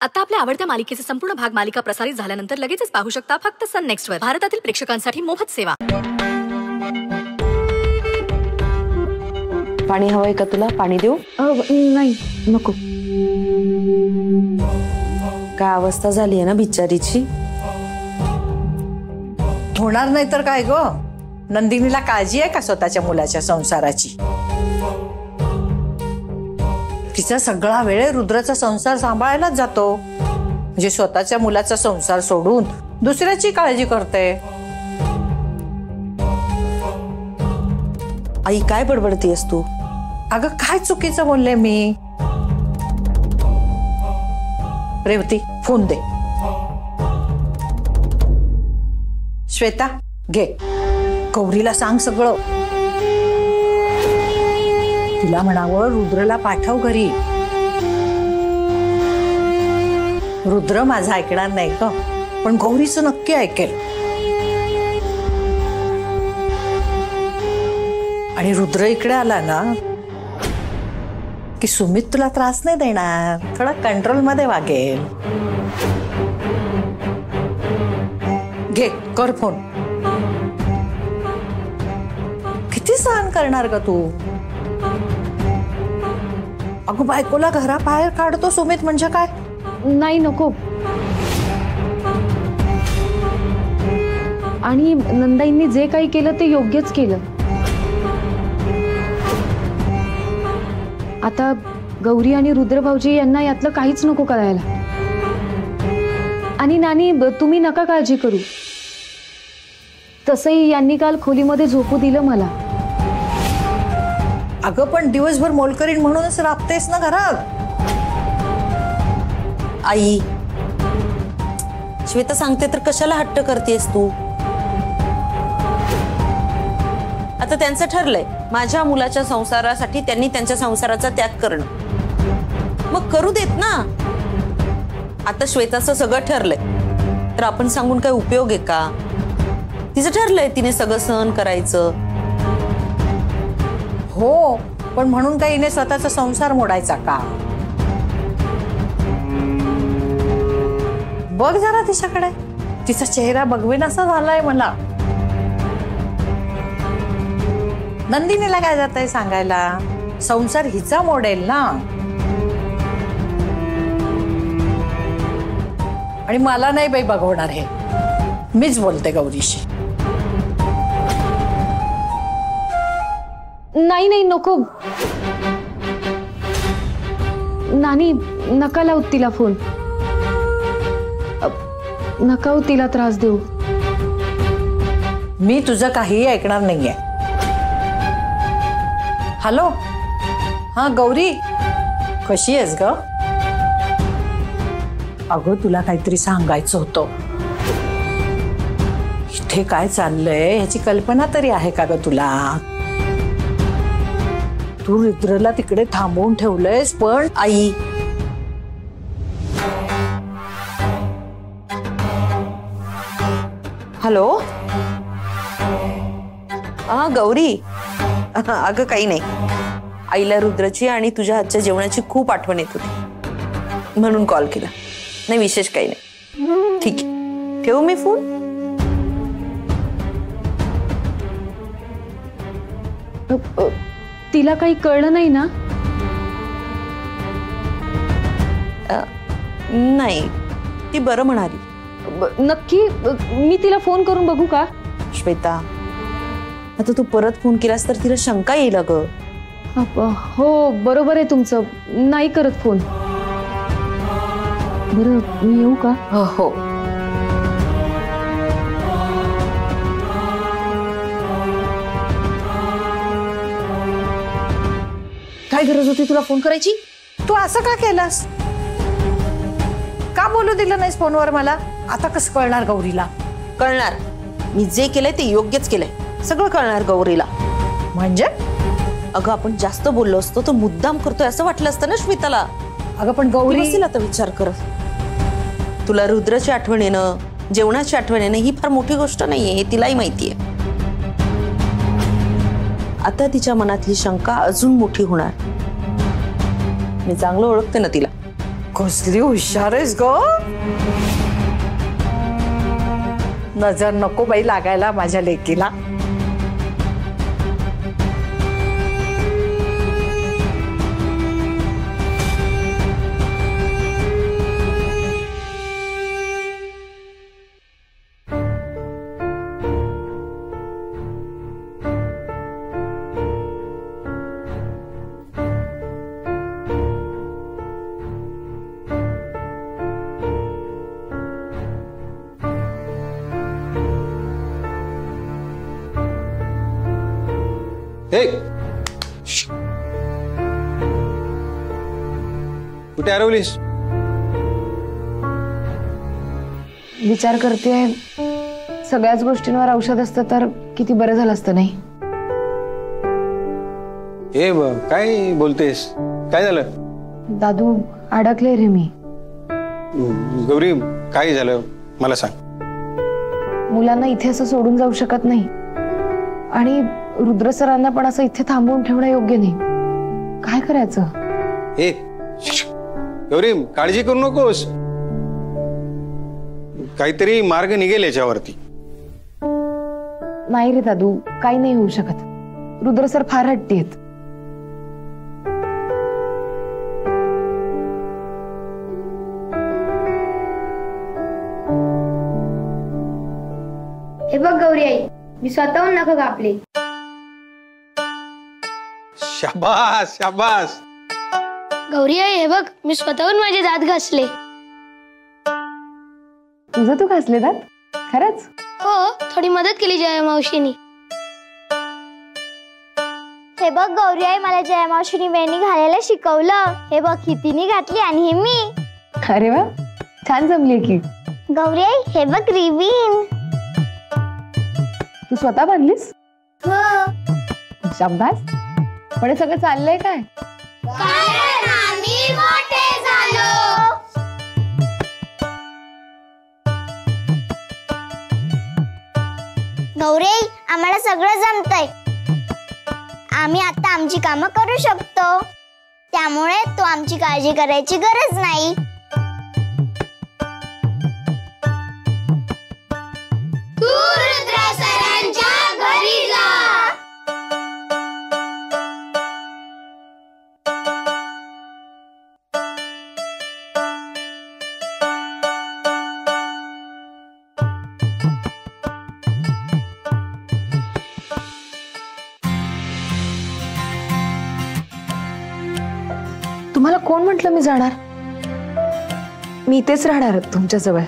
आता आपल्या आवडत्या मालिकेचे संपूर्ण भाग मालिका प्रसारित झाल्यानंतर लगेचच पाहू शकता फक्त सन नेक्स्ट वर. भारतातील प्रेक्षकांसाठी मोफत सेवा. पाणी हवंय का तुला? पाणी देऊ? नाही नको. काय अवस्था झाली आहे ना बिचारीची. होणार नाही तर काय ग. नंदिनीला काळजी आहे का स्वतःच्या मुलाच्या संसाराची? तिचा सगळा वेळ रुद्राचा संसार सांभाळायलाच जातो. म्हणजे स्वतःच्या मुलाचा संसार सोडून दुसऱ्याची काळजी करते. आई काय बडबडतीयस तू? अगं काय चुकीचं बोलले मी? रेवती फोन दे. श्वेता घे, गौरीला सांग सगळं. तिला म्हणावं रुद्रला पाठव घरी. रुद्र माझा ऐकणार नाही का, पण गौरीचं नक्की ऐकेल. आणि रुद्र इकडे आला ना की सुमित तुला त्रास नाही देणार, थोडा कंट्रोल मध्ये वागेल. घे कर फोन. किती सहन करणार ग तू? अगं बायकोला घराबाहेर काढतो सुमित म्हणजे काय? नाही नको. आणि नंदाईंनी जे काही केलं ते योग्यच केलं. आता गौरी आणि रुद्र भाऊजी यांना यातलं काहीच नको करायला. आणि नानी तुम्ही नका काळजी करू. तसंही यांनी काल खोलीमध्ये झोपू दिलं मला. अगं पण दिवसभर मोलकरीण म्हणूनच राबतेस ना घरात. आई श्वेता सांगते तर कशाला हट्ट करतेस तू? आता त्यांचं ठरलंय, माझ्या मुलाच्या संसारासाठी त्यांनी त्यांच्या संसाराचा त्याग करणं. मग करू देत ना. आता श्वेताचं सगळं ठरलंय तर आपण सांगून काय उपयोग आहे का? तिचं ठरलंय, तिने सगळं सहन करायचं. हो, पण म्हणून काही हिने स्वतःचा संसार मोडायचा का? बघ जरा तिच्याकडे. तिचा चेहरा बघवेनासा झालाय मला. नंदिनीला काय जात आहे सांगायला? संसार हिचा मोडेल ना. आणि मला नाही बाई बघवणार हे. मीच बोलते गौरीशी. नाही नाही नको. नानी नका लावू तिला फोन. नका हो तिला त्रास देऊ. मी तुझं काहीही ऐकणार नाहीये. हॅलो, हा गौरी, कशी आहेस ग? अगं तुला काहीतरी सांगायचं होतं. इथे काय चाललंय ह्याची कल्पना तरी आहे का ग तुला? तू रुद्रला तिकडे थांबवून ठेवलंयस पण. आई हॅलो. हा गौरी, अगं काही नाही. आईला रुद्रची आणि तुझ्या हातच्या जेवणाची खूप आठवण येत होती म्हणून कॉल केला. नाही विशेष काही नाही. ठीक आहे, ठेवू मी फोन? तिला काही कळलं नाही ना? नाही, ती बरं म्हणाली. नक्की? मी तिला फोन करून बघू का? श्वेता, आता तू परत फोन केलास तर तिला शंका येईल ग. हो बरोबर आहे तुमचं. नाही करत फोन. बरं मी येऊ का? हो. काय गरज होती तुला फोन करायची? तू असं का केलास? का बोलू दिलं नाहीस फोनवर मला? आता कसं कळणार गौरीला? कळणार. मी जे केलंय ते योग्यच केलंय. सगळं कळणार गौरीला. म्हणजे? अगं आपण जास्त बोललो असतो तर मुद्दाम करतोय असं वाटलं असतं ना श्वेताला. अगं पण गौरी बसेल आता विचार कर. तुला रुद्राची आठवण येणं, जेवणाची आठवण येणं ही फार मोठी गोष्ट नाहीये, हे तिलाही माहितीये. आता तिच्या मनातली शंका अजून मोठी होणार. मी चांगलं ओळखते ना तिला. कसली हुशार आहेस ग. नजर नको बाई लागायला माझ्या लेकीला. कुठे हरवलीस? विचार करते सगळ्याच गोष्टींवर औषध असतं तर किती बरं झालं असतं नाही. काय बोलतेस? काय झालं? दादू अडकले रे मी. गौरी काय झालं मला सांग. मुलांना इथे असं सोडून जाऊ शकत नाही आणि रुद्र सरांना पण असं इथे थांबवून ठेवणं योग्य नाही. काय करायचं? गौरी काळजी करू नकोस, काहीतरी मार्ग निघेल याच्यावरती. नाही रे दादू, काही नाही होऊ शकत. रुद्र सर फार हट्टी आहेत. हे बघ गौरी आई, मी स्वतःहून नख कापले. शाबास शाबास. गौरी आई हे बघ, मी स्वतःहून माझे दात घासले. तुझं तू घासले दात? खरंच? हो, थोडी मदत केली जया मावशीनी. हे बघ गौरी आई, मला जया मावशीनी वेणी घालायला शिकवलं. हे बघ ही तिने घातली आणि हे मी. अरे वा, छान जमली की. गौरी आई हे बघ रिबीन. तू स्वतः बांधलीस? हो. शाबास. पण हे सगळं चाललंय काय? कारण आम्ही मोठे झालो. गौरी आम्हाला सगळं जमतंय. आम्ही आता आमची कामं करू शकतो, त्यामुळे तू आमची काळजी करायची गरज नाही. तू रुद्र सरांच्या घरी जा. तुम्हाला कोण म्हटलं मी जाणार? मी इथेच राहणार तुमच्या जवळ.